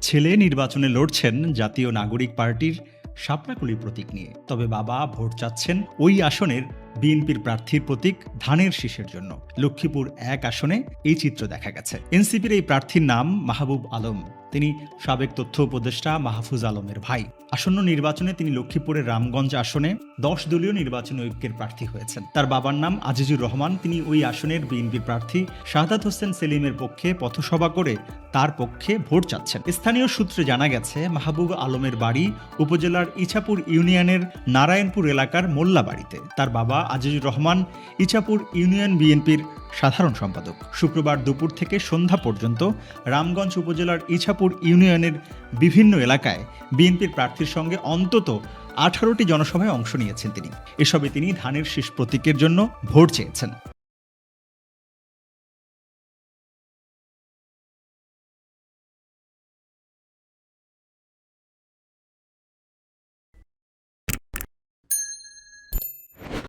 ছেলে নির্বাচনে লড়ছেন জাতীয় নাগরিক পার্টির শাপলাকলি প্রতীক নিয়ে। তবে বাবা ভোট চাচ্ছেন ওই আসনের বিএনপির প্রার্থীর প্রতীক ধানের শীষের জন্য। লক্ষ্মীপুর ১ আসনে এই চিত্র দেখা গেছে। এনসিপির এই প্রার্থীর নাম মাহবুব আলম। তিনি সাবেক তথ্য উপদেষ্টা মাহফুজ আলমের ভাই। আসন্ন নির্বাচনে তিনি লক্ষ্মীপুরের রামগঞ্জ আসনে ১০ দলীয় নির্বাচনী ঐক্যের প্রার্থী হয়েছেন। তার বাবার নাম আজিজুর রহমান। তিনি ওই আসনের বিএনপির প্রার্থী শাহাদাত হোসেন সেলিমের পক্ষে পথসভা করে তার পক্ষে ভোট চাচ্ছেন। স্থানীয় সূত্রে জানা গেছে, মাহবুব আলমের বাড়ি উপজেলার ইছাপুর ইউনিয়নের নারায়ণপুর এলাকার মোল্লাবাড়িতে। তার বাবা আজিজুর রহমান ইছাপুর ইউনিয়ন বিএনপির সাধারণ সম্পাদক। শুক্রবার দুপুর থেকে সন্ধ্যা পর্যন্ত রামগঞ্জ উপজেলার ইছাপুর ইউনিয়নের বিভিন্ন এলাকায় বিএনপির প্রার্থীর সঙ্গে অন্তত 18টি জনসভায় অংশ নিয়েছেন তিনি। এসবে তিনি ধানের শীষ প্রতীকের জন্য ভোট চেয়েছেন।